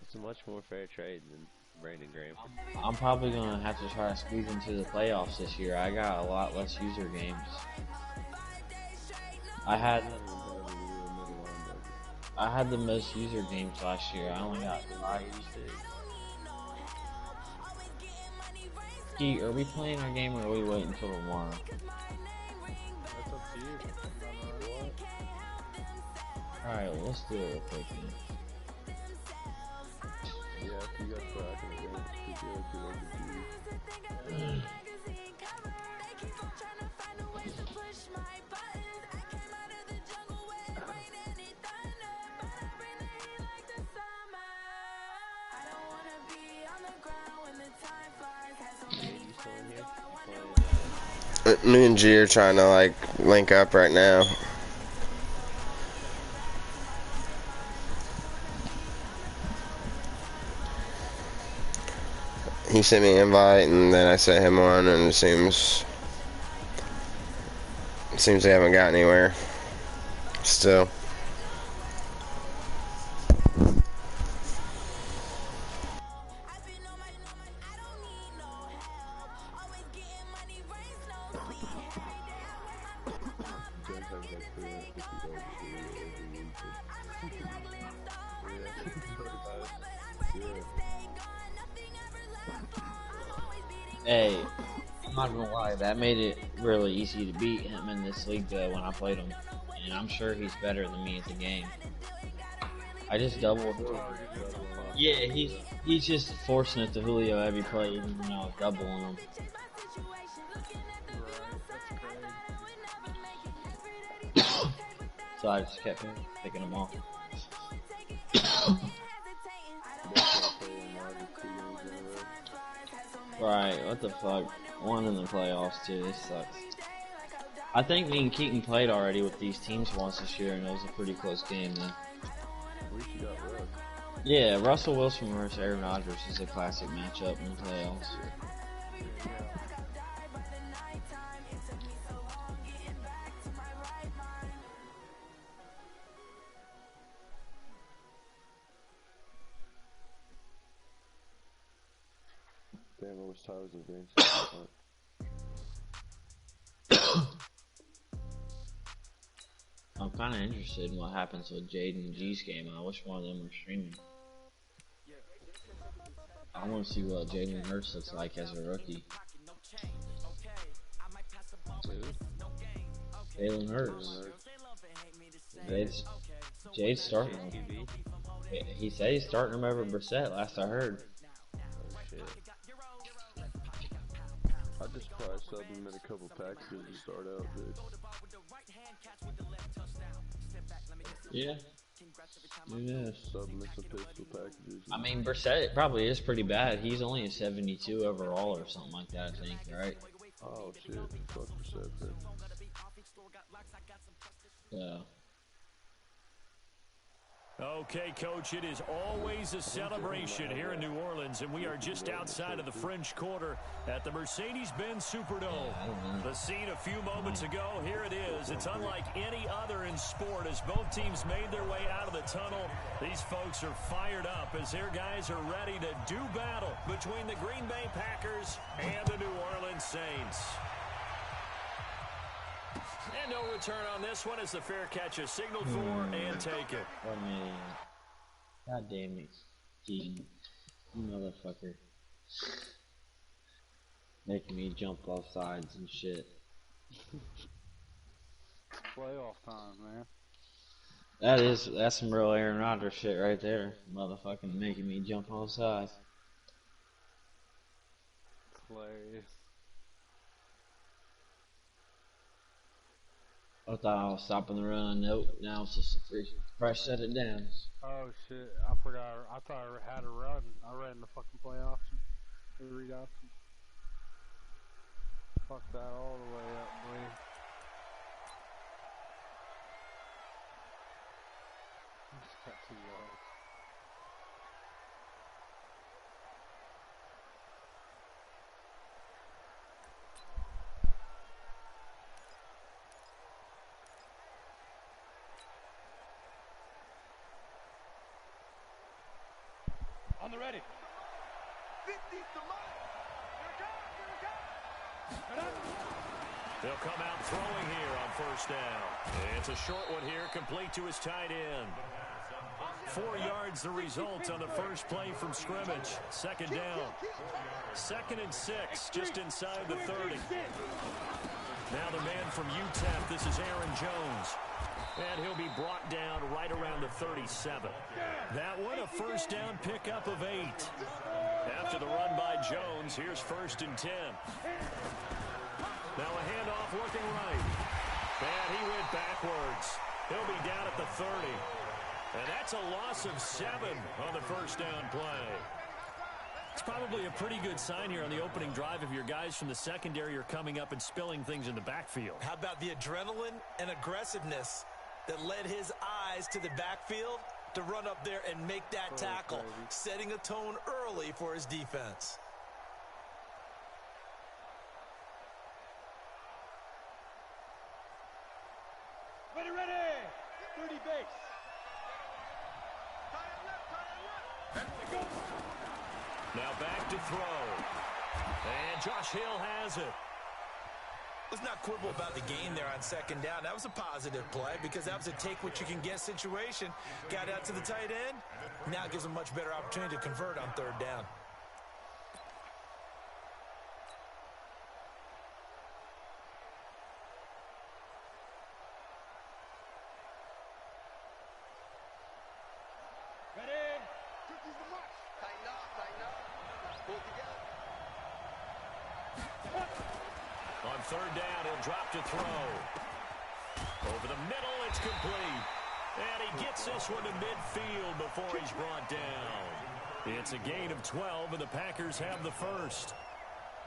It's a much more fair trade than Brandon Graham. I'm probably gonna have to try to squeeze into the playoffs this year. I got a lot less user games. I had the most user games last year. I only got 5. Are we playing our game or are we waiting until tomorrow? That's up to you. Alright, well, let's do it real quick then. Yeah, if you guys crack in the game, it's too good. Me and G are trying to like link up right now. He sent me an invite and then I sent him one, and it seems they haven't got anywhere still. Hey, I'm not gonna lie, that made it really easy to beat him in this league though when I played him. And I'm sure he's better than me at the game. I just doubled. Yeah, he's just forcing it to Julio every play, even when I was doubling him. So I just kept picking him off. Right, what the fuck? One in the playoffs too, this sucks. I think me and Keaton played already with these teams once this year, and it was a pretty close game then. Yeah, Russell Wilson versus Aaron Rodgers is a classic matchup in the playoffs. Damn, I wish Ty was in the game. I'm kind of interested in what happens with Jaden and G's game. I wish one of them were streaming. I want to see what Jalen Hurts looks like as a rookie. Jalen Hurts. Jade's starting him. He said he's starting him over Brissett, last I heard. I just probably sub him in a couple packages to start out, dude. Yeah. Yeah. Sub him in some pistol packages. I mean, Brissett probably is pretty bad. He's only a 72 overall or something like that, I think, right? Oh shit, fuck Brissett then. Yeah. Okay, Coach, it is always a celebration here in New Orleans, and we are just outside of the French Quarter at the Mercedes-Benz Superdome. The scene a few moments ago, here it is. It's unlike any other in sport as both teams made their way out of the tunnel. These folks are fired up as their guys are ready to do battle between the Green Bay Packers and the New Orleans Saints. And no return on this one as the fair catch is signaled for and taken. Oh man. God damn it. Keaton. You motherfucker. Making me jump off sides and shit. Playoff time, man. That's some real Aaron Rodgers shit right there. Motherfucking making me jump off sides. Hilarious. I thought I was stopping the run. Nope. Now it's just a fresh set it down. Oh shit! I forgot. I thought I had a run. I ran the fucking play option. The read option. Fuck that all the way up, boy. Just got 2 yards. On the ready. 50's the mark. They'll come out throwing here on first down. It's a short one here, complete to his tight end. 4 yards the result on the first play from scrimmage. Second down. 2nd and 6, just inside the 30. Now the man from UTEP, this is Aaron Jones. And he'll be brought down right around the 37. That one, a first down pickup of 8. After the run by Jones, here's 1st and 10. Now a handoff looking right. And he went backwards. He'll be down at the 30. And that's a loss of 7 on the first down play. It's probably a pretty good sign here on the opening drive if your guys from the secondary are coming up and spilling things in the backfield. How about the adrenaline and aggressiveness that led his eyes to the backfield to run up there and make that tackle, setting a tone early for his defense. Ready, ready. 30 base. Now back to throw. And Josh Hill has it. Let's not quibble about the gain there on second down. That was a positive play because that was a take-what-you-can-get situation. Got out to the tight end. Now it gives him a much better opportunity to convert on third down. On third down, he'll drop to throw. Over the middle, it's complete. And he gets this one to midfield before he's brought down. It's a gain of 12, and the Packers have the first.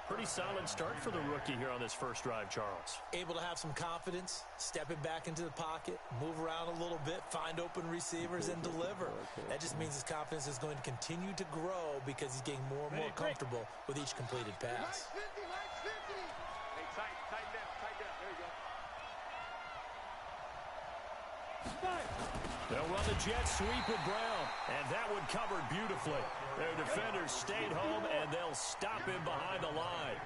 Pretty solid start for the rookie here on this first drive, Charles. Able to have some confidence, stepping back into the pocket, move around a little bit, find open receivers, and deliver. That just means his confidence is going to continue to grow because he's getting more and more comfortable with each completed pass. They'll run the jet sweep with Brown, and that one covered beautifully. Their defenders stayed home, and they'll stop him behind the line.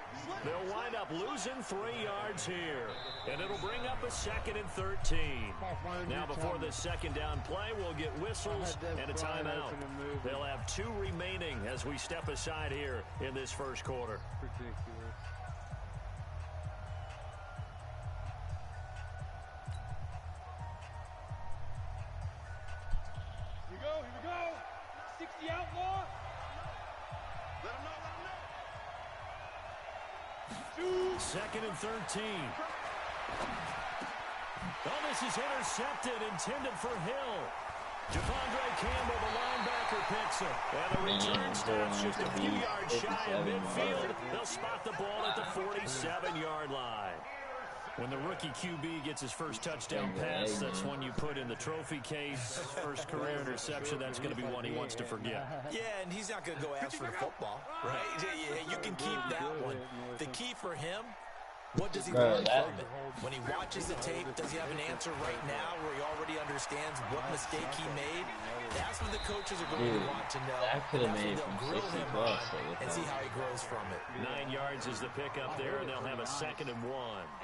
They'll wind up losing 3 yards here, and it'll bring up a 2nd and 13. Now before this second down play, we'll get whistles and a timeout. They'll have 2 remaining as we step aside here in this first quarter. Ridiculous. The outlaw. Let him know. 2nd and 13. Oh, this is intercepted, intended for Hill. Javondre Campbell, the linebacker, picks it. And the return stops just a few yards shy of midfield. They'll spot the ball at the 47-yard line. When the rookie QB gets his first touchdown pass, that's one you put in the trophy case. First career interception, that's going to be one he wants to forget. Yeah, and he's not going to go ask for the football, right? Yeah, you can keep that one. The key for him, what does he learn from it? When he watches the tape, does he have an answer right now where he already understands what mistake he made? That's what the coaches are going to want to know. That could have made it from 60 plus. And see how he grows from it. 9 yards is the pickup there, and they'll have a 2nd and 1.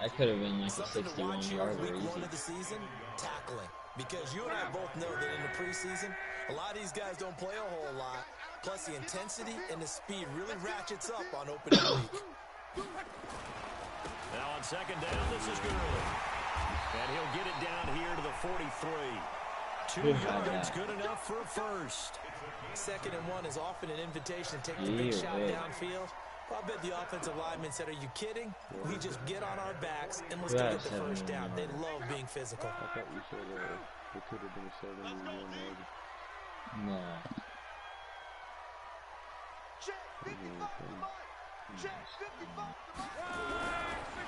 That could have been like a Something to watch here 61-yarder week 1 easy. of the season, tackling. Because you and I both know that in the preseason, a lot of these guys don't play a whole lot. Plus the intensity and the speed really ratchets up on opening week. Now on second down, this is Gurley. And he'll get it down here to the 43. 2 yards, good enough for a first. 2nd and 1 is often an invitation to take the big shot downfield. Well, I bet the offensive lineman said, are you kidding? We just get on our backs and let's get the first down. They love being physical. I thought you said it could have been a 71 yard. No.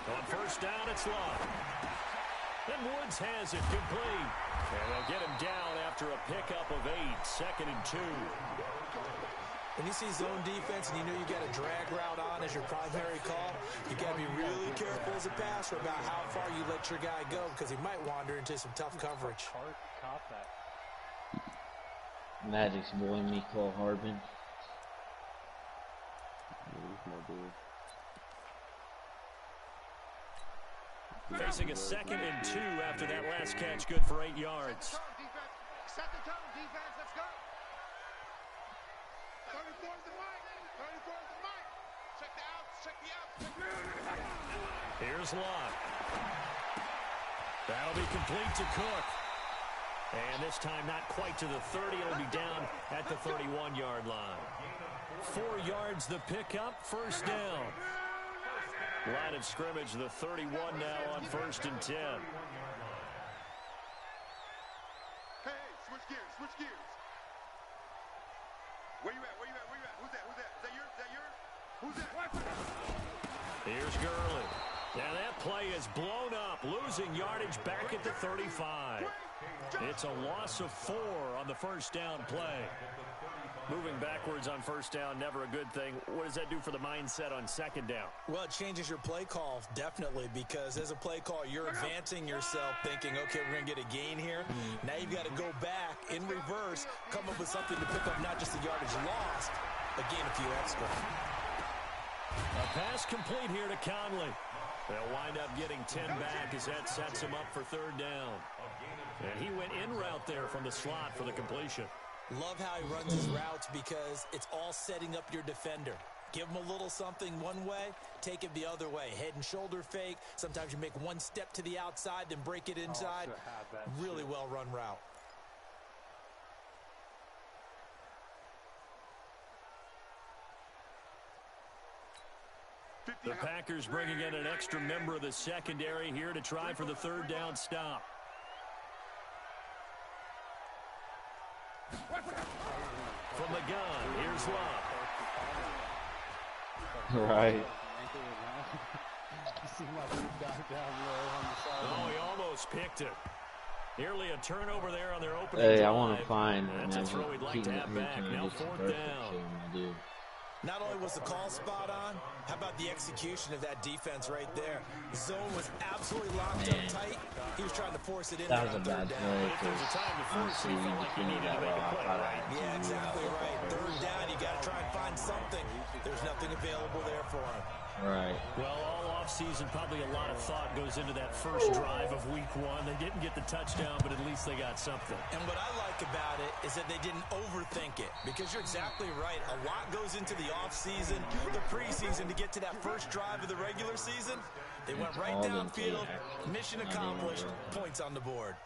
On first down, it's Love. Then Woods has it complete. And they'll get him down after a pickup of 8, 2nd and 2. When you see zone defense and you know you got a drag route on as your primary call, you got to be really careful as a passer about how far you let your guy go because he might wander into some tough coverage. Caught that. Magic's boy, Mecole Hardman. Facing a 2nd and 2 after that last catch, good for 8 yards. Set the tone, defense, let's go. 34's the mic. 34's the mic. Check the outs, check the outs. Here's Lott. That'll be complete to Cook. And this time not quite to the 30. It'll be down at the 31-yard line. 4 yards the pickup, first down. Line of scrimmage, the 31 now on 1st and 10. Hey, switch gears, switch gears. Where you at, where you at, where you at? Who's that, who's that? Is that yours, is that yours? Who's that? Here's Gurley. Now that play is blown up, losing yardage back at the 35. It's a loss of 4 on the first down play. Moving backwards on first down, never a good thing. What does that do for the mindset on second down? Well, it changes your play call, definitely, because as a play call, you're advancing yourself thinking, okay, we're going to get a gain here. Now you've got to go back in reverse, come up with something to pick up not just the yardage lost, but gain a few extra. A pass complete here to Conley. They'll wind up getting 10 back as that sets him up for 3rd down. And he went in route there from the slot for the completion. Love how he runs his routes because it's all setting up your defender. Give him a little something one way, take it the other way. Head and shoulder fake. Sometimes you make one step to the outside, then break it inside. Really well run route. The Packers bringing in an extra member of the secondary here to try for the 3rd down stop. From the gun, here's Lott. Right. Oh, he almost picked it. Nearly a turnover there on their opening Hey, drive. I want to find That's a throw he'd like to have back. Now 4th down. Not only was the call spot on, how about the execution of that defense right there? Zone was absolutely locked up tight. He was trying to force it in That there was a on bad 3rd play down. because honestly, you defended that well. I thought I had Yeah, exactly right. 3rd down, you got to try and find something. There's nothing available there for him. Right. Well, all offseason, probably a lot of thought goes into that first drive of week 1. They didn't get the touchdown, but at least they got something. And what I like about it is that they didn't overthink it, because you're exactly right. A lot goes into the offseason, the preseason, to get to that first drive of the regular season. They went right downfield, mission accomplished, points on the board.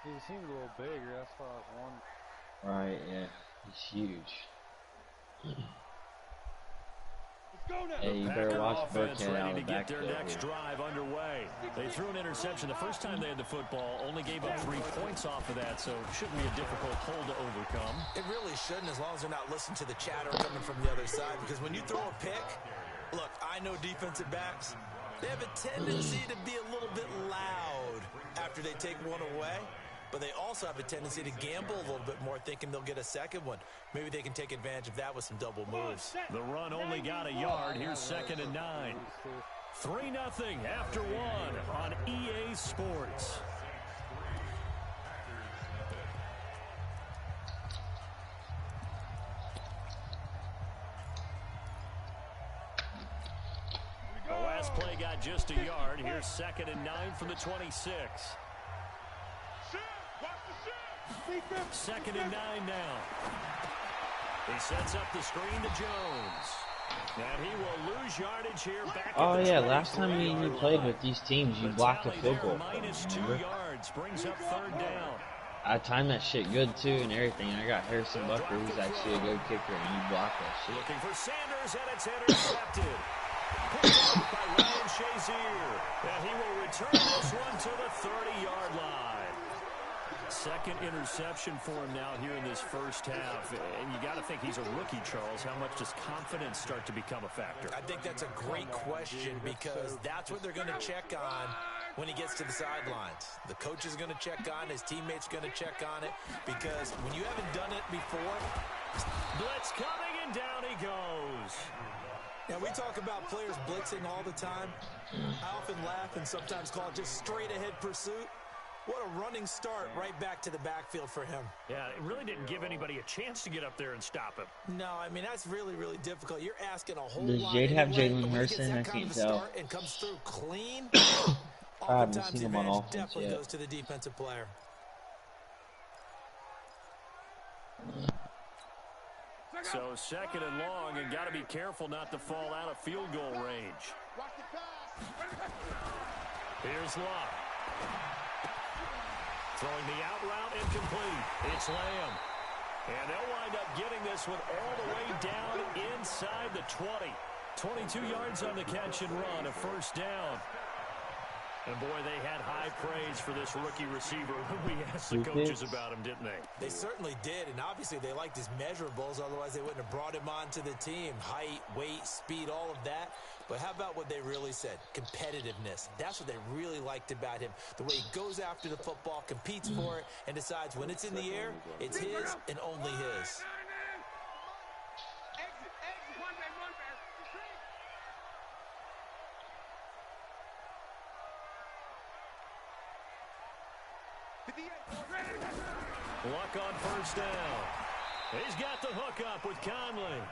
He seemed a little bigger, that's why I was wondering. Right, yeah. He's huge. Hey, you better watch Burkhead out of the get their backfield next here. drive underway. They threw an interception the first time they had the football, only gave up 3 points off of that, so it shouldn't be a difficult hole to overcome. It really shouldn't, as long as they're not listening to the chatter coming from the other side, because when you throw a pick, look, I know defensive backs, they have a tendency to be a little bit loud after they take one away. But they also have a tendency to gamble a little bit more, thinking they'll get a second one. Maybe they can take advantage of that with some double moves. The run only got a yard. Here's 2nd and 9. 3-0 after 1 on EA Sports. The last play got just a yard. Here's 2nd and 9 from the 26. 2nd and 9 now. He sets up the screen to Jones. And he will lose yardage here back Oh, at the yeah, last time you 23-yard played line. with these teams, you The blocked a tally field there, goal. minus 2 Remember? yards, brings up 3rd down. I timed that shit good, too, and everything. I got Harrison Butker, who's actually a good kicker, and you blocked that shit. Looking for Sanders, and it's intercepted. Picked up by Ryan Shazier. And he will return this one to the 30-yard line. 2nd interception for him now here in this first half. And you got to think he's a rookie, Charles. How much does confidence start to become a factor? I think that's a great question, because that's what they're going to check on when he gets to the sidelines. The coach is going to check on, his teammates going to check on it, because when you haven't done it before. Blitz coming, and down he goes. Now, we talk about players blitzing all the time. I often laugh and sometimes call it just straight-ahead pursuit. What a running start right back to the backfield for him. Yeah, it really didn't give anybody a chance to get up there and stop him. No, I mean, that's really, really difficult. You're asking a whole Does lot Jade have anyway, Jalen but when he Hurst gets in? that I kind can't of a tell. start and comes through clean, I haven't oftentimes seen the him on advantage offense definitely yet. goes to the defensive player. So 2nd and long, and got to be careful not to fall out of field goal range. Here's Love. Throwing the out route incomplete. It's Lamb. And they'll wind up getting this one all the way down inside the 20. 22 yards on the catch and run, a first down. And boy, they had high praise for this rookie receiver when we asked the coaches about him, didn't they? They certainly did, and obviously they liked his measurables, otherwise they wouldn't have brought him onto the team. Height, weight, speed, all of that. But how about what they really said? Competitiveness. That's what they really liked about him. The way he goes after the football, competes for it, and decides when it's in the air, it's his and only his. Luck on first down. He's got the hook up with Conley.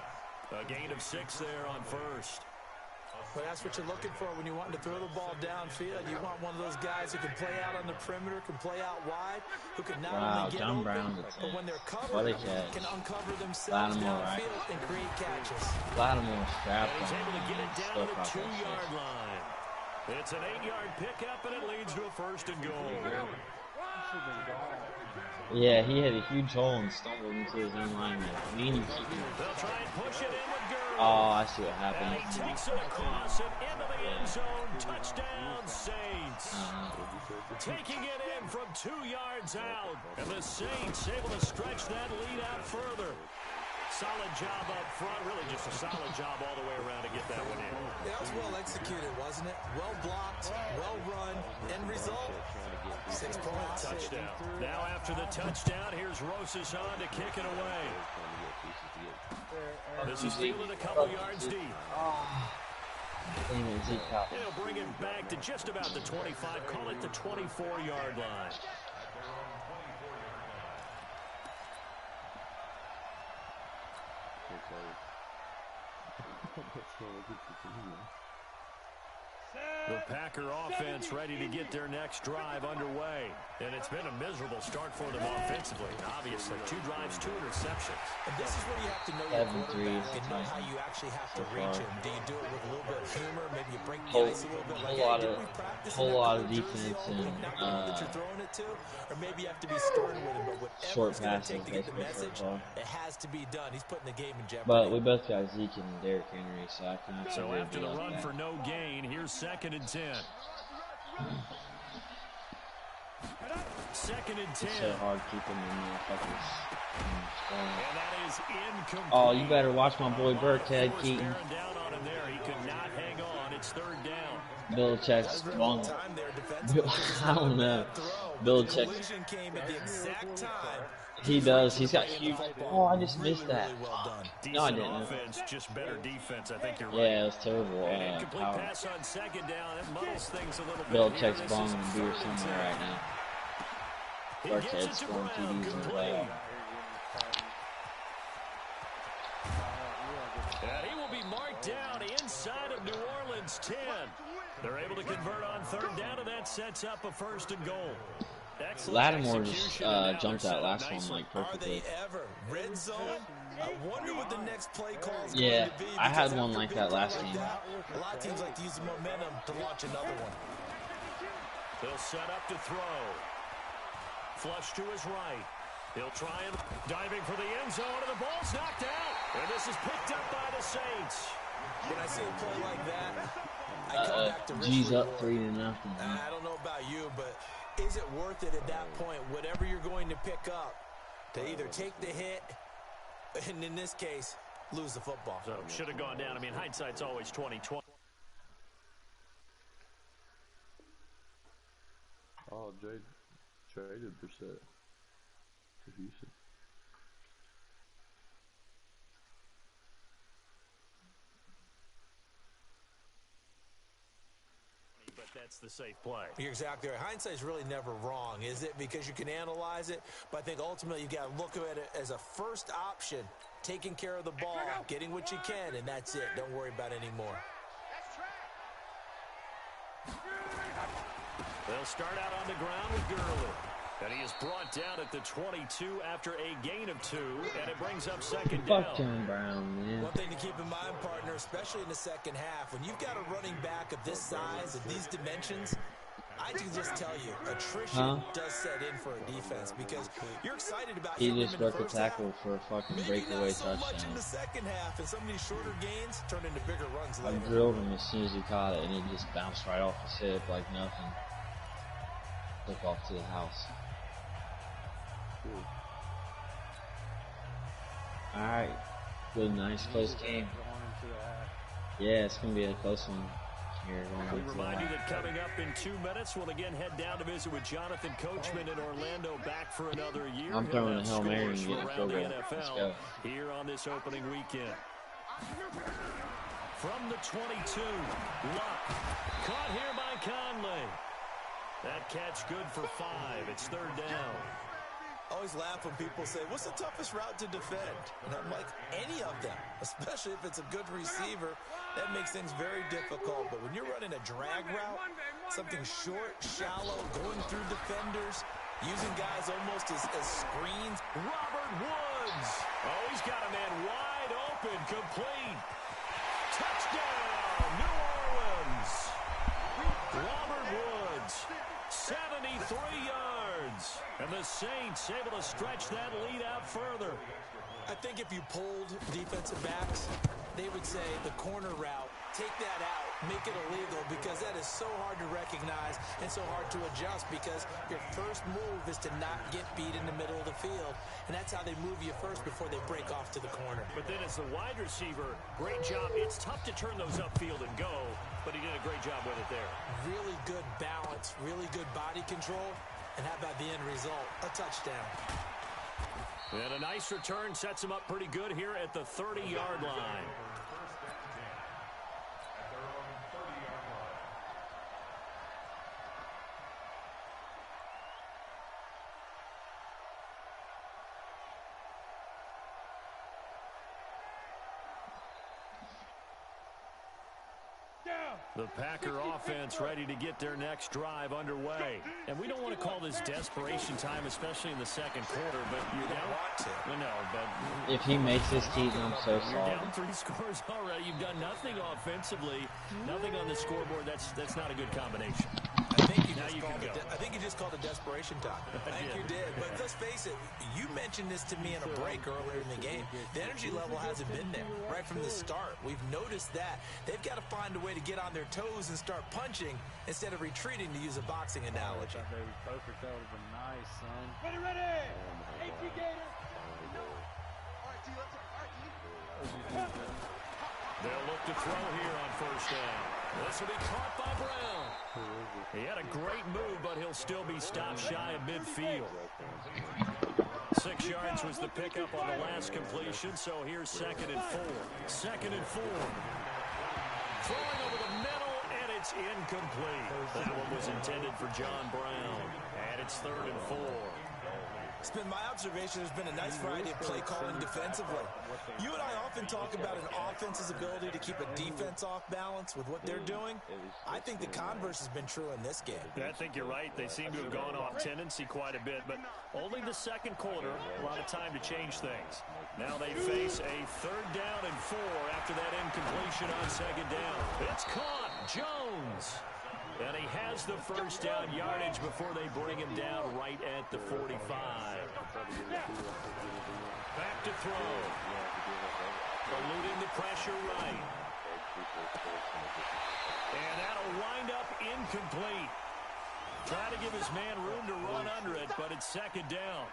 A gain of 6 there on first. But that's what you're looking for when you want to throw the ball downfield. You want one of those guys who can play out on the perimeter, can play out wide, who can not only get John open, Brown but when they're covered, can uncover themselves downfield and create catches. Lattimore strapped He's able to get it down to the on. 2-yard line. It's an 8-yard pickup, and it leads to a first and goal. Yeah, he had a huge hole and stumbled into his own lineman. They'll try and push it in with Gurley. Oh, I see what happened. And he takes it across and into the end zone. Touchdown, Saints. Taking it in from 2 yards out. And the Saints able to stretch that lead out further. Solid job up front. Really just a solid job all the way around to get that one in. That was well executed, wasn't it? Well blocked, well run. End result, 6 points. Touchdown. Now after the touchdown, here's Rosas on to kick it away. This is fielded a couple yards deep. It'll bring it back to just about the 25. Call it the 24-yard line. The Packer offense ready to get their next drive underway. And it's been a miserable start for them offensively. Obviously, 2 drives, 2 interceptions. And this is where you have to know your quarterback and know how you actually have to reach him. Do you do it with a little bit of humor? Maybe you break the ice a little bit. Like, whole lot of defense and that you're throwing it to, or maybe you have to be stern with him. But whatever it's going to take to get the message, it has to be done. He's putting the game in jeopardy. But we both got Zeke and Derrick Henry, so I can. So after the run for no gain, here's 2nd and 10. 2nd and 10. It's so hard keeping the motherfuckers. And that is incomplete. Oh, you better watch my boy Burkhead Keaton. Down on him there. He could not hang on. It's 3rd down. Belichick's long. I don't know. Belichick. He does. He's got huge. Oh, I just missed that. No, I didn't. Offense, just better defense. I think you're right. Yeah, it was terrible. Complete pass on 2nd down. It muddles things a little bit. Belichick's bonging a beer somewhere right now. Burkhead's throwing TDs in the way. And he will be marked down inside of New Orleans 10. They're able to convert on 3rd down, and that sets up a 1st and goal. Lattimore just jumped that last one like perfectly. Are they ever? Red zone? I wonder what the next play call is yeah, going to be. I had one like that last game. A lot of teams like to use the momentum to launch another one. They'll set up to throw. Flush to his right. He'll try and diving for the end zone, and the ball's knocked out. And this is picked up by the Saints. When I see a play like that, I come back to G's up 3-0. I don't know about you, but is it worth it at that point, whatever you're going to pick up, to either take the hit, and in this case, lose the football? So should have gone down. I mean, hindsight's always 20/20. Oh, Jade traded Brissett to Houston. But that that's the safe play. You're exactly right. Hindsight's really never wrong, is it? Because you can analyze it, but I think ultimately you got to look at it as a first option, taking care of the ball, getting what you can, and that's it. Don't worry about it anymore. They'll start out on the ground with Gurley. And he is brought down at the 22 after a gain of 2, and it brings up second down. Fuck John Brown, man. One thing to keep in mind, partner, especially in the second half, when you've got a running back of this size, of these dimensions, I can just tell you, attrition does set in for a defense because you're excited about he just broke a tackle for a fucking breakaway touchdown. Much in the second half, and some of these shorter gains turn into bigger runs later. I drilled him as soon as he caught it, and it just bounced right off his hip like nothing. Took off to the house. Alright. Good, nice, close game. Yeah, it's going to be a close one. Here, we remind you that coming up in 2 minutes, we'll again head down to visit with Jonathan Coachman in Orlando, back for another year. I'm throwing a Hail Mary and getting a field goal. Let's go. Here on this opening weekend. From the 22, Luck. Caught here by Conley. That catch good for 5. It's third down. I always laugh when people say, what's the toughest route to defend? And I'm like, any of them, especially if it's a good receiver. That makes things very difficult. But when you're running a drag route, something short, shallow, going through defenders, using guys almost as screens. Robert Woods. Oh, he's got a man wide open, complete. Touchdown, New Orleans. Robert Woods, 73 yards. And the Saints able to stretch that lead out further. I think if you polled defensive backs, they would say the corner route, take that out, make it illegal, because that is so hard to recognize and so hard to adjust because your first move is to not get beat in the middle of the field. And that's how they move you first before they break off to the corner. But then as the wide receiver, great job. It's tough to turn those upfield and go, but he did a great job with it there. Really good balance, really good body control. And how about the end result? A touchdown. And a nice return sets him up pretty good here at the 30-yard line. The Packer offense ready to get their next drive underway. And we don't want to call this desperation time, especially in the second quarter, but you don't want to. No, but if he makes this, Keaton, I'm so sorry. You're down 3 scores already. You've done nothing offensively, nothing on the scoreboard. That's not a good combination. I think you just called it desperation time. I think you did. But let's face it, you mentioned this to me in a break earlier in the game. The energy level hasn't been there right from the start. We've noticed that. They've got to find a way to get on their toes and start punching instead of retreating, to use a boxing analogy. That was perfect. That would have been nice, son. Ready! AP Gator! They'll look to throw here on first down. This will be caught by Brown. He had a great move, but he'll still be stopped shy of midfield. 6 yards was the pickup on the last completion, so here's 2nd and 4. 2nd and 4. Throwing over the middle, and it's incomplete. That one was intended for John Brown, and it's 3rd and 4. It's been my observation there's been a nice variety of play calling defensively. You and I often talk about an offense's ability to keep a defense off balance with what they're doing. I think the converse has been true in this game. I think you're right. They seem to have gone off tendency quite a bit, but only the second quarter, a lot of time to change things. Now they face a 3rd down and 4 after that incompletion on 2nd down. It's caught. Jones. And he has the first down yardage before they bring him down right at the 45. Back to throw. Eluding the pressure right. And that'll wind up incomplete. Try to give his man room to run under it, but it's 2nd down.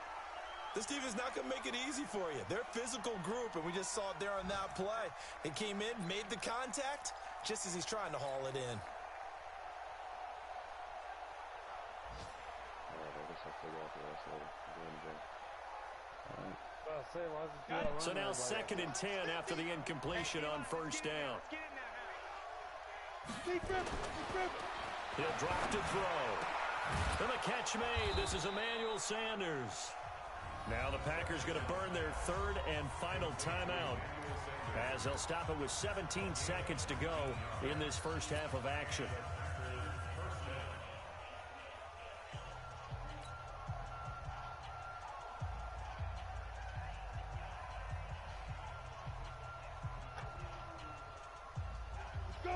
This team is not going to make it easy for you. They're a physical group, and we just saw it there on that play. They came in, made the contact, just as he's trying to haul it in. So now 2nd and 10 after the incompletion on first down. He'll drop to throw. And the catch made. This is Emmanuel Sanders. Now the Packers going to burn their third and final timeout, as they'll stop it with 17 seconds to go in this first half of action.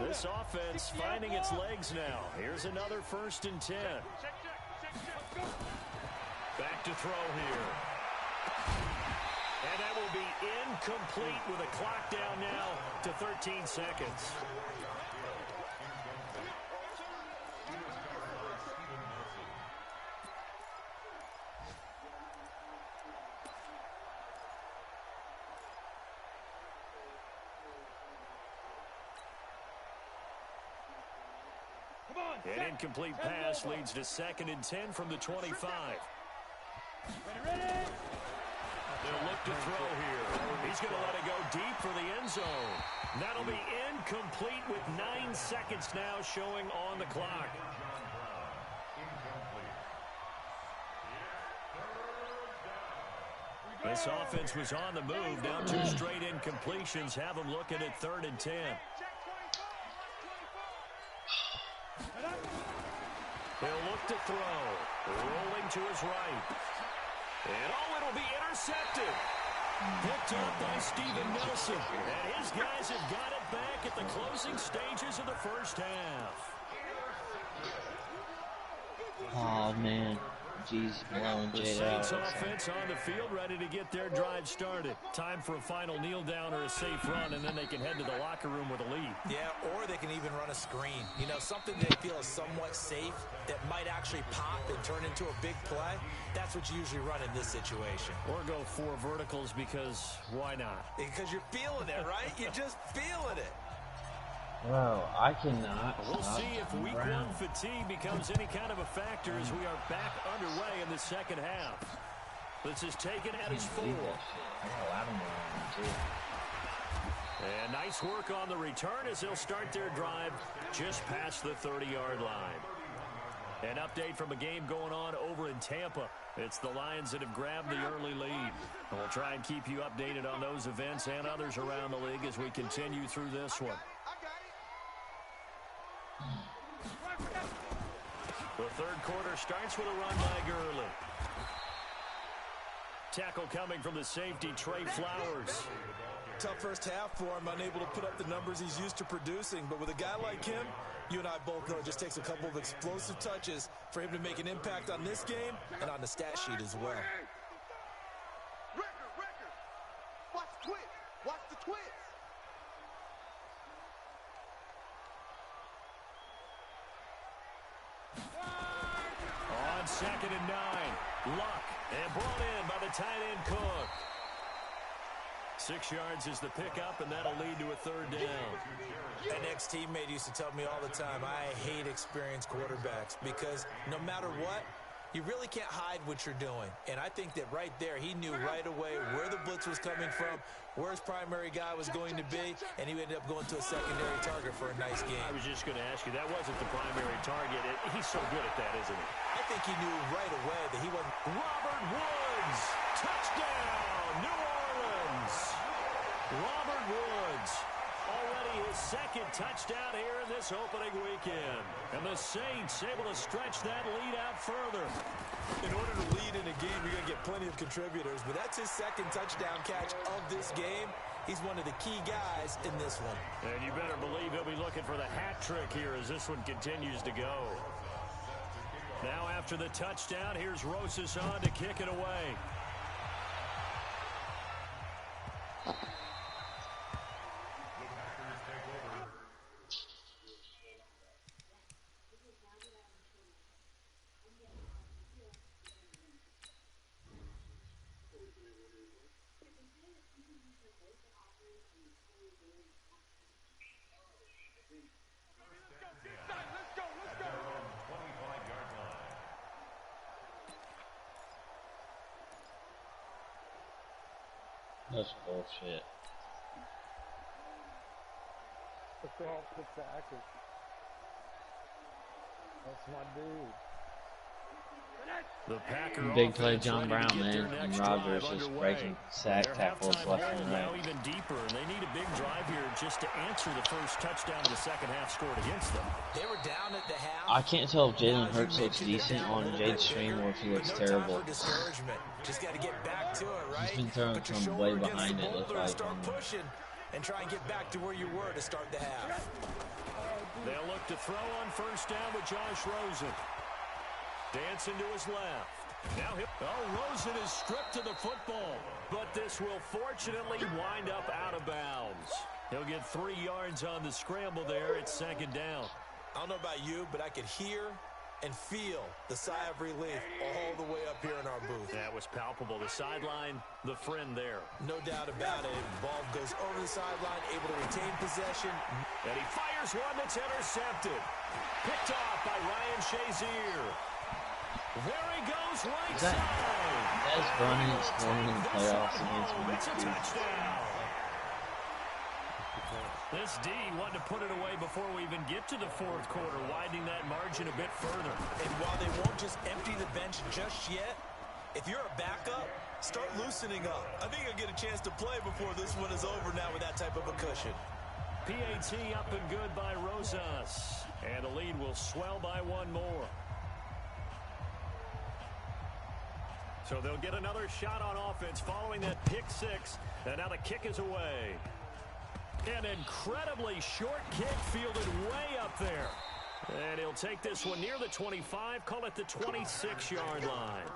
This offense finding its legs now. Here's another 1st and 10. Back to throw here. And that will be incomplete with a clock down now to 13 seconds. An incomplete pass leads to 2nd and 10 from the 25. They'll look to throw here. He's going to let it go deep for the end zone. That'll be incomplete with 9 seconds now showing on the clock. This offense was on the move. Now 2 straight incompletions have them looking at 3rd and 10. He'll look to throw. Rolling to his right. And it'll be intercepted. Picked up by Steven Nelson. And his guys have got it back at the closing stages of the first half. Oh, man. Jeez, blowing The Jade Saints out. offense on the field, ready to get their drive started. Time for a final kneel down or a safe run, and then they can head to the locker room with a lead. Yeah, or they can even run a screen. You know, something they feel is somewhat safe that might actually pop and turn into a big play. That's what you usually run in this situation. Or go 4 verticals because why not? Because you're feeling it, right? You're just feeling it. Bro, I cannot. We'll see if week 1 fatigue becomes any kind of a factor as we are back underway in the second half. This is taken at his 4. And nice work on the return as they'll start their drive just past the 30-yard line. An update from a game going on over in Tampa. It's the Lions that have grabbed the early lead. And we'll try and keep you updated on those events and others around the league as we continue through this one. The third quarter starts with a run by Gurley. Tackle coming from the safety, Trey Flowers. Tough first half for him, unable to put up the numbers he's used to producing. But with a guy like him, you and I both know it just takes a couple of explosive touches for him to make an impact on this game and on the stat sheet as well. Record. Watch the twist. Watch the twist. On 2nd and 9, Luck, and brought in by the tight end Cook. 6 yards is the pickup, and that'll lead to a 3rd down. An ex-teammate used to tell me all the time, I hate experienced quarterbacks because no matter what, you really can't hide what you're doing. And I think that right there, he knew right away where the blitz was coming from, where his primary guy was going to be, and he ended up going to a secondary target for a nice game. I was just going to ask you, that wasn't the primary target. He's so good at that, isn't he? I think he knew right away that he wasn't. Robert Woods, touchdown, New Orleans. Robert Woods, already his 2nd touchdown here in this opening weekend. And the Saints able to stretch that lead out further. In order to lead in a game, you're going to get plenty of contributors, but that's his 2nd touchdown catch of this game. He's one of the key guys in this one. And you better believe he'll be looking for the hat trick here as this one continues to go. Now after the touchdown, here's Rosas on to kick it away. That's bullshit. Let's go off the tackle. That's my dude. The Packer Big play offense John ready to Brown, get their man. And next Rodgers drive just underway. breaking sack Their tackles halftime left hole and now right. even deeper, and they need a big drive here just to answer the first touchdown of the second half scored against them. They were down at the half. I can't tell if Jalen Now, as you Hurts looks mentioned, they're decent down a on little Jade's bit stream bigger, or if he but looks no terrible. time for discouragement. Just got to get back to it, right? He's been throwing Put your some shoulder way against behind the it, look boulder and like. start pushing and try and get back to where you were to start the half. They'll look to throw on first down with Josh Rosen. Dancing to his left. Now Rosen is stripped to the football, but this will fortunately wind up out of bounds. He'll get 3 yards on the scramble there. It's second down. I don't know about you, but I could hear and feel the sigh of relief all the way up here in our booth. That was palpable. The sideline, the friend there. No doubt about it. Ball goes over the sideline, able to retain possession. And he fires one that's intercepted. Picked off by Ryan Shazier. There he goes, right side. That's Bryant scoring in the playoffs against me. It's a touchdown. This D wanted to put it away before we even get to the fourth quarter, widening that margin a bit further. And while they won't just empty the bench just yet, if you're a backup, start loosening up. I think you'll get a chance to play before this one is over now with that type of a cushion. PAT up and good by Rosas. And the lead will swell by 1 more. So they'll get another shot on offense following that pick six. And now the kick is away. An incredibly short kick fielded way up there. And he'll take this one near the 25, call it the 26-yard line.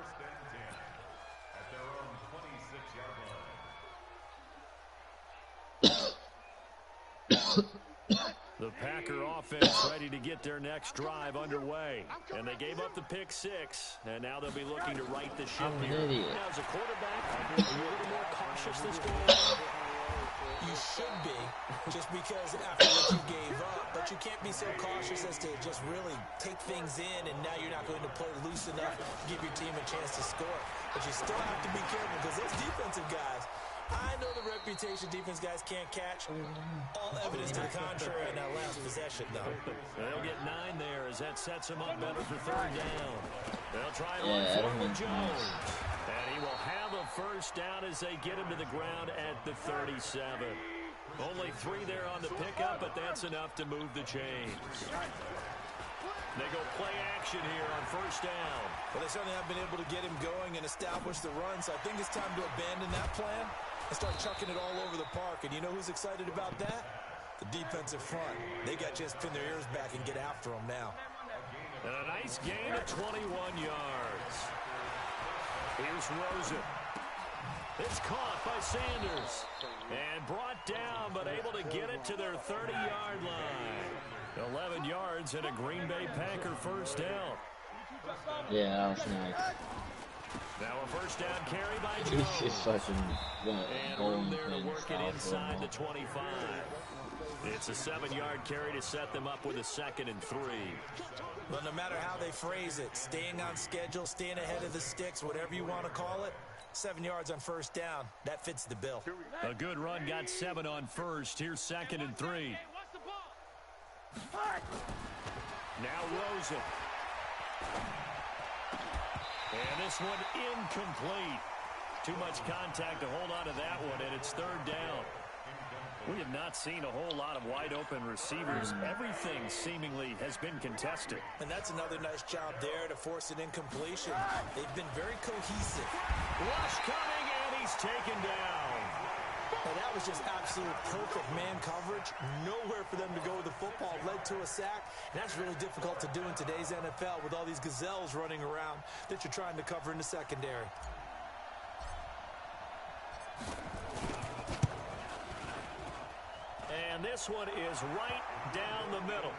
The Packer offense ready to get their next drive underway. And they gave up the pick six, and now they'll be looking to right the ship here. Now, as a quarterback, are you a little more cautious this game? You should be, just because after what you gave up, but you can't be so cautious as to just really take things in, and now you're not going to play loose enough to give your team a chance to score. But you still have to be careful because those defensive guys, I know the reputation defense guys can't catch. All evidence to the contrary in that last possession, though. They'll get 9 there as that sets them up better for third down. They'll try and run forward with Jones. And he will have a first down as they get him to the ground at the 37. Only 3 there on the pickup, but that's enough to move the chains. They go play action here on first down. Well, they certainly have been able to get him going and establish the run, so I think it's time to abandon that plan and start chucking it all over the park. And you know who's excited about that? The defensive front. They got to just pin their ears back and get after them now. And a nice gain of 21 yards. Here's Rosen. It's caught by Sanders. And brought down, but able to get it to their 30-yard line. 11 yards and a Green Bay Packer first down. Yeah, that was nice. Now a first down carry by Jones. He's just fucking and room there to work it inside the 25. It's a 7-yard carry to set them up with a 2nd and 3. But no matter how they phrase it, staying on schedule, staying ahead of the sticks, whatever you want to call it, 7 yards on first down, that fits the bill. A good run got 7 on first. Here's 2nd and 3. Now Rosen. And this one incomplete. Too much contact to hold on to that one, and it's third down. We have not seen a whole lot of wide-open receivers. Everything seemingly has been contested. And that's another nice job there to force an incompletion. They've been very cohesive. Rush coming, and he's taken down. And that was just absolute perfect man coverage. Nowhere for them to go with the football. Led to a sack. And that's really difficult to do in today's NFL with all these gazelles running around that you're trying to cover in the secondary. And this one is right down the middle.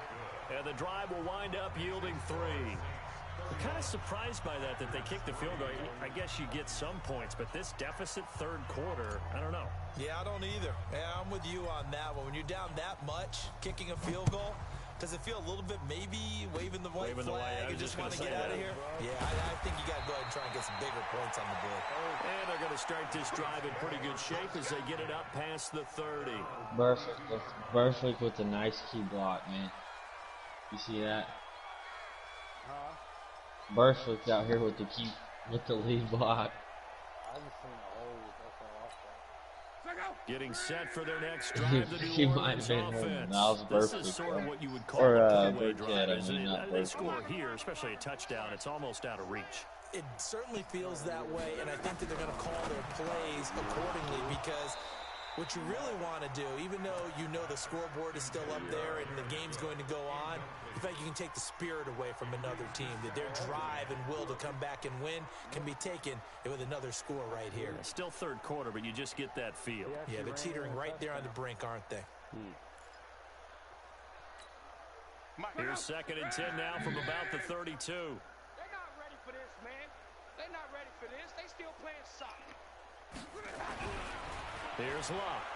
And the drive will wind up yielding 3. I'm kind of surprised by that they kicked the field goal. I guess you get some points, but this deficit third quarter, I don't know. Yeah, I don't either. Yeah, I'm with you on that one. When you're down that much, kicking a field goal, does it feel a little bit maybe waving the white flag and just want to get out of here? Yeah, I think you got to go ahead and try and get some bigger points on the board. And they're going to start this drive in pretty good shape as they get it up past the 30. Perfect with the nice key block, man. You see that? Burflick's out here with the lead block. I just seen a hole. That's all I saw. Getting set for their next drive. The He New might have Orleans been offense. holding. That was This is sort of what you would call Or, a two-way Burkhead, drive. I mean, not They Burkhead. score here, especially a touchdown. It's almost out of reach. It certainly feels that way, and I think that they're going to call their plays accordingly because what you really want to do, even though you know the scoreboard is still up there and the game's going to go on, in fact, you can take the spirit away from another team, that their drive and will to come back and win can be taken with another score right here. It's still third quarter, but you just get that feel. Yeah, they're teetering right there on the brink, aren't they? Here's 2nd and 10 now from about the 32. They're not ready for this, man. They're not ready for this. They still playing soccer. Here's Locke.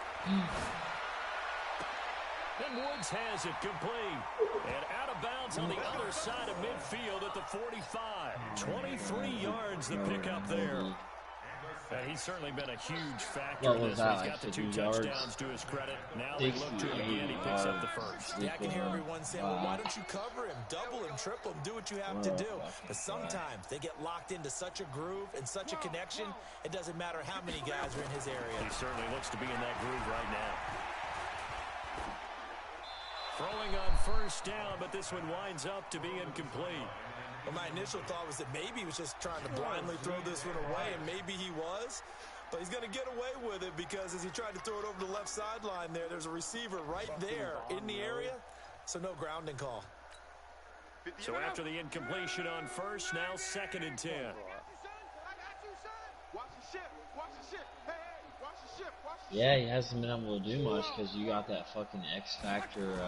And Woods has it complete. And out of bounds on the other side of midfield at the 45. 23 yards the pickup there. And he's certainly been a huge factor in this. He's got the 2 touchdowns to his credit. Now they look to him again. He picks up the first. Yeah, I can hear everyone saying, well, why don't you cover him, double him, triple him, do what you have to do. But sometimes they get locked into such a groove and such a connection, it doesn't matter how many guys are in his area. He certainly looks to be in that groove right now. Throwing on first down, but this one winds up to be incomplete. Well, my initial thought was that maybe he was just trying to blindly throw this one away, and maybe he was. But he's going to get away with it because as he tried to throw it over the left sideline there's a receiver right there in the area, so no grounding call. So after the incompletion on first, now 2nd and 10. Yeah, he hasn't been able to do much because you got that fucking X Factor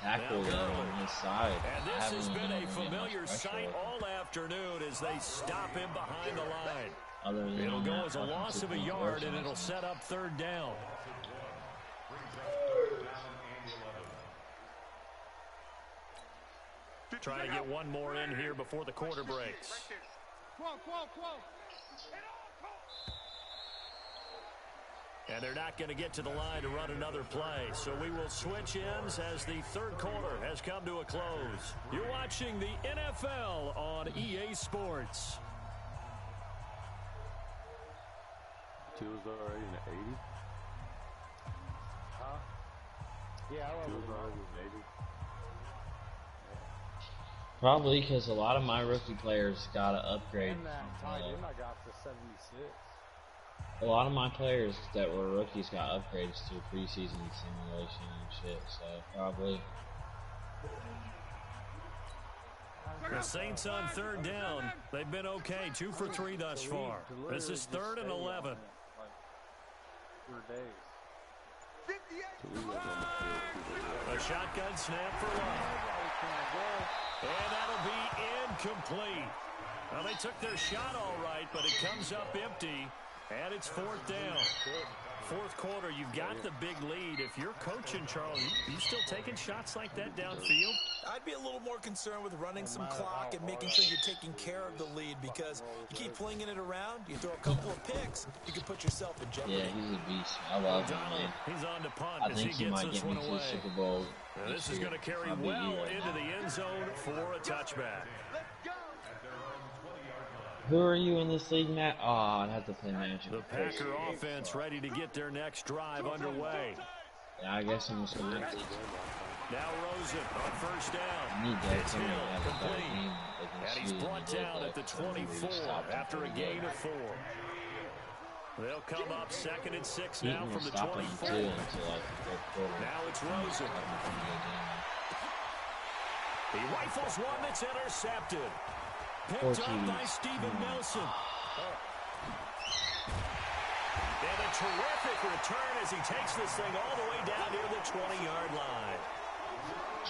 tackle there on his side. And this has been a familiar sight all afternoon as they stop him behind the line. It'll go as a loss of a yard, and it'll set up 3rd down. Trying to get one more in here before the quarter breaks. And they're not going to get to the line to run another play. So we will switch ends as the 3rd quarter has come to a close. You're watching the NFL on EA Sports. Till's already in the 80? Huh? Yeah, I Till's love already in 80? Probably because a lot of my rookie players got to upgrade. And that tight end I got to 76. A lot of my players that were rookies got upgrades to preseason simulation and shit, so probably. The Saints on 3rd down. They've been okay, 2 for 3 thus far. This is 3rd and 11. For days. A shotgun snap for Love. And that'll be incomplete. Well, they took their shot all right, but it comes up empty. And it's 4th down. 4th quarter, you've got the big lead. If you're coaching, Charles, you still taking shots like that downfield? I'd be a little more concerned with running some clock and making sure you're taking care of the lead because you keep flinging it around, you throw a couple of picks, you can put yourself in jeopardy. Yeah, he's a beast. I love him, man. He's on to punt I think he might get me to the Super Bowl. Now, this is going to carry well into the end zone for a touchback. Who are you in this league, Matt? Oh, I'd have to play manager. The Packer offense ready to get their next drive underway. Yeah, I guess I'm just going to Now Rosen on first down. need that It's team to Hill, have a better complete. team. And he's brought down at the 24 after a gain of 4. They'll come up 2nd and 6 now from the 24. Now it's Rosen. He rifles one that's intercepted. Picked up by Steven Nelson. And a terrific return as he takes this thing all the way down near the 20-yard line.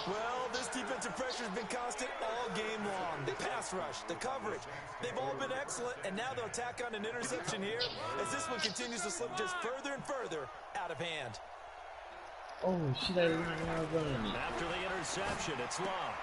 Well, this defensive pressure has been constant all game long. The pass rush, the coverage, they've all been excellent, and now they'll tack on an interception here as this one continues to slip just further and further out of hand. Oh, shit, I didn't know I was running it. After the interception, it's Love.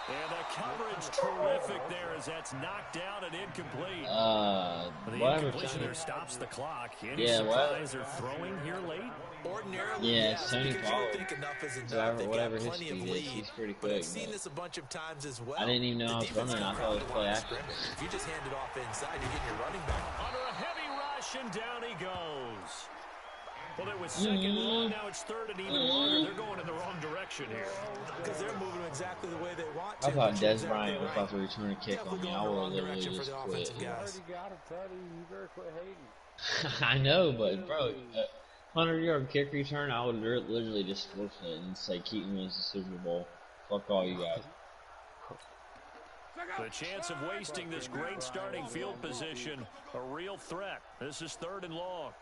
And the coverage terrific there as that's knocked down and incomplete. The incompletion there stops the clock. Any surprise they're throwing here late? Ordinarily, yes, Tony Pollard. Think enough is enough. Whatever his speed is, he's pretty quick. But I've seen this a bunch of times as well. I didn't even know I was running. I thought it was play action. If you just hand it off inside, you're getting your running back. Under a heavy rush, and down he goes. Well, it was second long, now it's third and even longer. They're going in the wrong direction here. Because they're moving exactly the way they want to. I thought Des Bryant was about to return a kick on me. I would have literally just quit. I know, but bro, 100-yard kick return, I would literally just forfeit it and say Keaton wins the Super Bowl. Fuck all you guys. The chance of wasting this great starting field position, a real threat. This is third and long.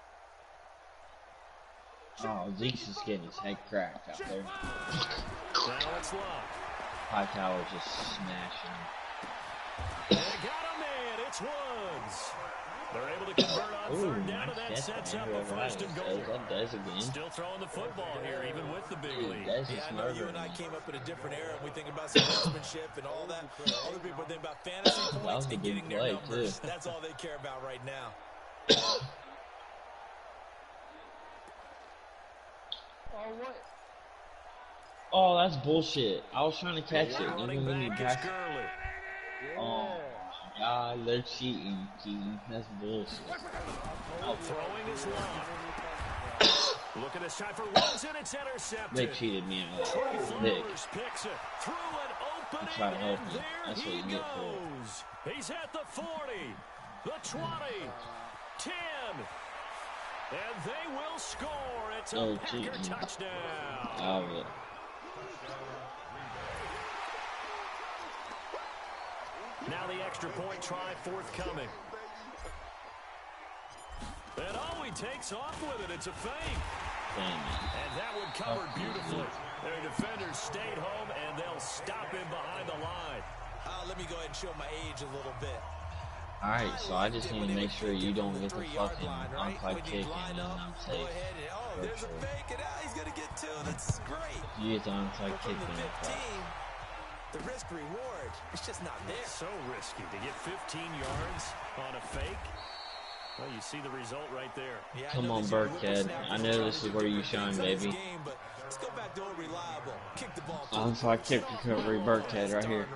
Oh, Zeke's just getting his head cracked out there. Now it's locked. Hightower's just smashing him. They got him in. It's Woods. They're able to convert on third down, and that sets up a first and goal. Still throwing the football here, even with the big lead. Yeah, I know you and I came up in a different era, and we think about sportsmanship and all that. Other people think about fantasy points and getting their numbers. That's all they care about right now. Oh, what? Oh, that's bullshit. I was trying to catch it. Oh, my God. They're cheating, Keaton. That's bullshit. Throwing is long. Look at this time for Woods, and it's intercepted. They cheated me out. Flowers picks it through an opening, try to help and him. there That's he what you get for it. goes. He's at the 40, the 20, 10. And they will score. It's a Packer touchdown. Out of it. Now the extra point try forthcoming. And oh, he takes off with it. It's a fake. And that one covered beautifully. Their defenders stayed home, and they'll stop him behind the line. Let me go ahead and show my age a little bit. Alright, so I just need to make sure you don't get the fucking onside kick and then I'm safe. Oh, there's a fake, and he's going to get two. That's great. You get the onside kick, then you're the risk reward, it's just not there. So risky to get 15 yards on a fake. Well, you see the result right there. Yeah, come on, Burkhead. I know this is where you shine, baby. Let's go back to old reliable. Kick the ball. Onside kick recovery, Burkhead right here.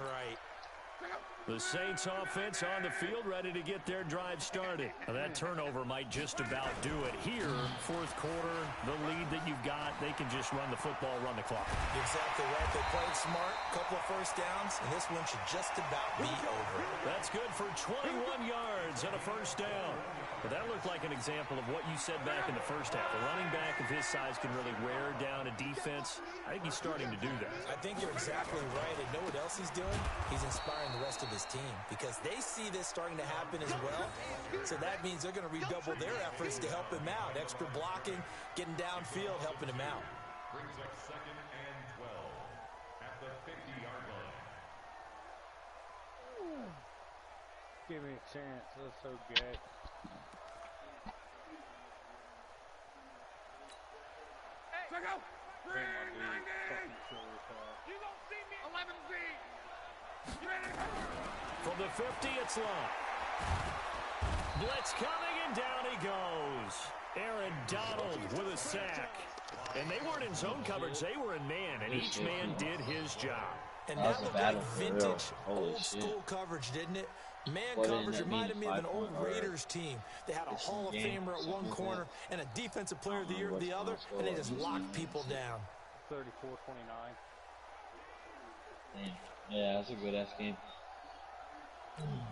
The Saints offense on the field, ready to get their drive started. Now, that turnover might just about do it. Here, fourth quarter, the lead that you've got, they can just run the football, run the clock. Exactly right. They played smart, couple of first downs, and this one should just about be over. That's good for 21 yards and a first down. But that looked like an example of what you said back in the first half. A running back of his size can really wear down a defense. I think he's starting to do that. I think you're exactly right. And know what else he's doing? He's inspiring the rest of his team because they see this starting to happen as well. So that means they're going to redouble their efforts to help him out. Extra blocking, getting downfield, helping him out. Brings up 2nd and 12 at the 50-yard line. Give me a chance. That's so good. Go! 390! You don't see me! 11Z! From the 50, it's long. Blitz coming, and down he goes. Aaron Donald with a sack. And they weren't in zone coverage, they were in man, and each man did his job. And that looked like vintage, old-school coverage, didn't it? Man coverage reminded me of an old Raiders team. They had a Hall of Famer at one corner and a defensive player of the year at the other, and they just locked people down. 34-29. Yeah, that's a good-ass game.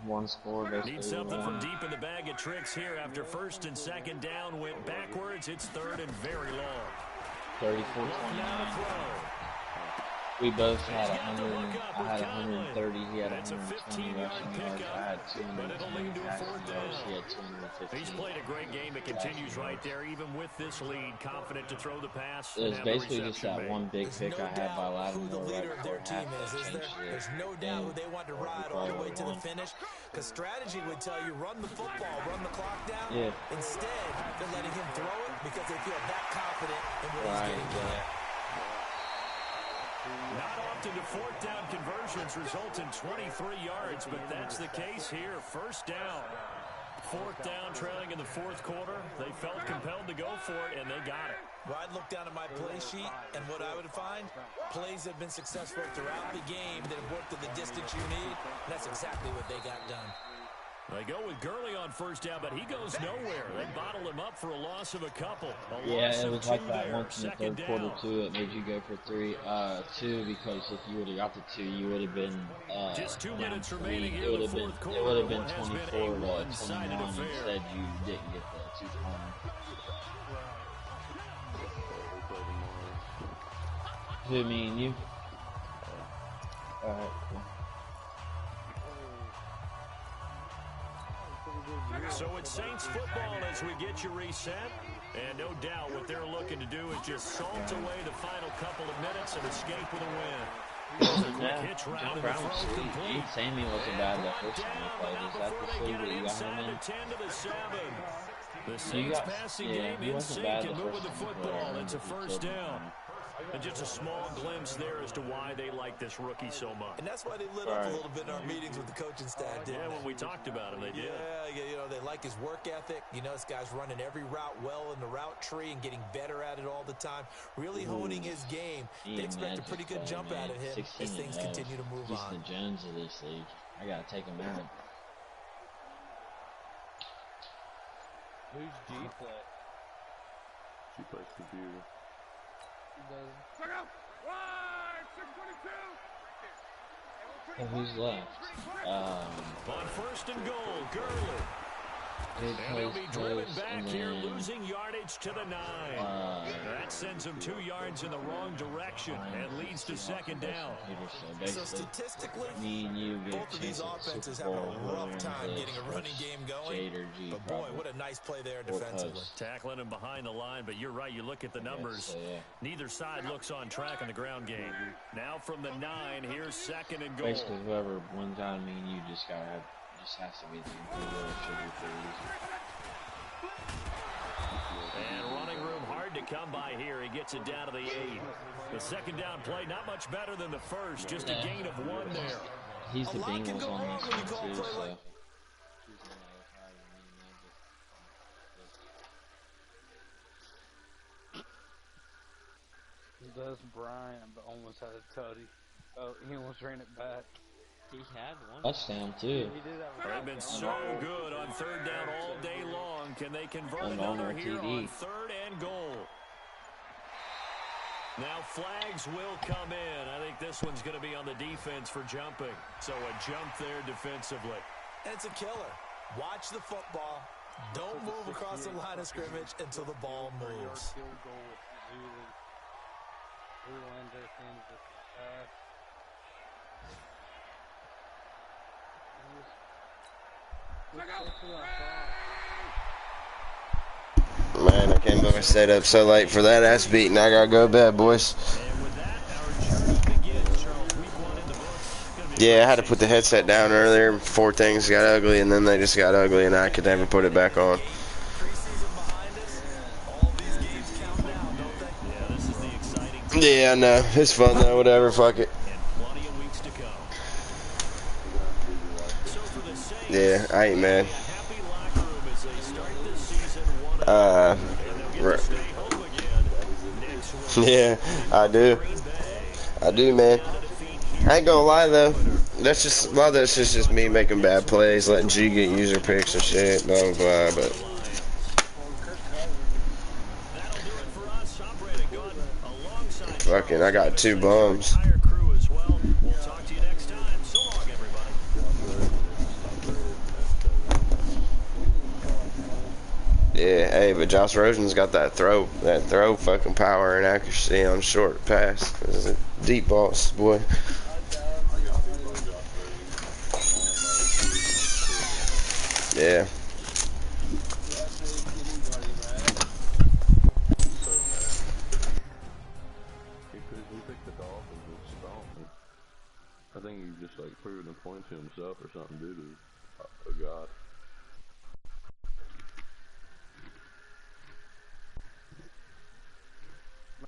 One score. Need something from deep in the bag of tricks here after first and second down went backwards. It's third and very long. 34-29. We both had 100. I had 130. He had 120 rushing yards. I had 220 passing yards. He had 215. He's played a great game. It continues right there, even with this lead. Confident to throw the pass. It was basically just that one big pick I had by Lattimore right before half. There's no doubt who they want to ride all the way to the finish. Because strategy would tell you run the football, run the clock down. Yeah. Instead, they're letting him throw it because they feel that confident in what he's getting done. Not often do fourth down conversions result in 23 yards, but that's the case here. First down. Fourth down, trailing in the fourth quarter. They felt compelled to go for it, and they got it. Well, I'd look down at my play sheet, and what I would find, plays have been successful throughout the game that have worked to the distance you need, and that's exactly what they got done. They go with Gurley on first down, but he goes nowhere. They bottled him up for a loss of a couple. Yeah, it was like that once in the third quarter, too. It made you go for two, because if you would have got the two, you would have been just 2 minutes three. remaining It here would in have the been, fourth quarter. it would have been What has 24 been a to one-sided 21. affair. Instead, you didn't get the two-point. Who, me and you? Alright, cool. So it's Saints football as we get you reset. And no doubt what they're looking to do is just salt away the final couple of minutes and escape with a win. John Brown was sweet. Sammy wasn't bad that first time we played. Is that the sleeve that you got him in? The Saints passing game in sync and moving the football. It's a first down. And just a small glimpse there as to why they like this rookie so much. And that's why they lit up a little bit in our meetings with the coaching staff, didn't they? When we talked about him, they did. Yeah, you know, they like his work ethic. You know, this guy's running every route well in the route tree and getting better at it all the time. Really honing his game. They expect a pretty good jump out of him as things continue to move on. He's the Jones of this league. I gotta take him out. Who's G play? She plays computer. Oh, who's left? On first and goal, Gurley. And they'll be driven back here, losing yardage to the 9. That sends them 2 yards in the wrong direction and leads to second down. So statistically, me and you get both of these offenses have a rough time getting a running game going. But boy, what a nice play there defensively. Tackling him behind the line, but you're right, you look at the numbers. Neither side looks on track in the ground game. Now from the 9, here's second and goal. Basically, whoever wins out, me and you just gotta have. Just has to be the computer. It should be pretty easy. And running room hard to come by here. He gets it down to the 8. The second down play, not much better than the first. Just a gain of 1 there. He's the Bengals on this one, too, so. Des Bryant almost had a tutty. Oh, he almost ran it back. He had one touchdown too. They've been so good on third down all day long. Can they convert another here on third and goal? Now flags will come in. I think this one's going to be on the defense for jumping. So a jump there defensively. And it's a killer. Watch the football. Don't move across the line of scrimmage until the ball moves. Man, I can't believe I stayed up so late for that ass beating. I gotta go to bed, boys. Yeah, I had to put the headset down earlier before things got ugly, and then they just got ugly, and I could never put it back on. Yeah, I know. It's fun though. Whatever. Fuck it. Yeah, I ain't mad. Yeah, I do. I do, man. I ain't gonna lie though. That's just a lot of that's just me making bad plays, letting G get user picks and shit, blah blah blah. But fucking, I got 2 bums. Yeah, hey, but Josh Rosen's got that throw fucking power and accuracy on short pass. This is a deep balls, boy. Yeah. He picked the Dolphins and stomped. I think he just like proved a point to himself or something due to God.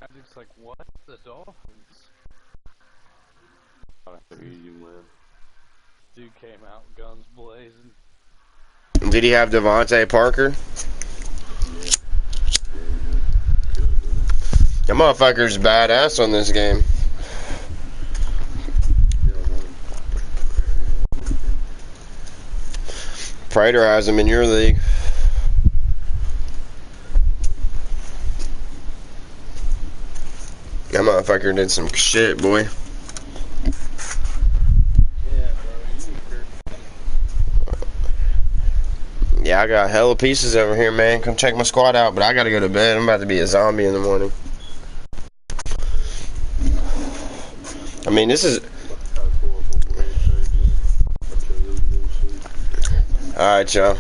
Magic's like, what? The Dolphins? Easy win. Dude came out guns blazing. Did he have Devontae Parker? That motherfucker's badass on this game. Prater has him in your league. That motherfucker did some shit, boy. Yeah, I got hella pieces over here, man. Come check my squad out, but I gotta go to bed. I'm about to be a zombie in the morning. I mean, this is... Alright, y'all.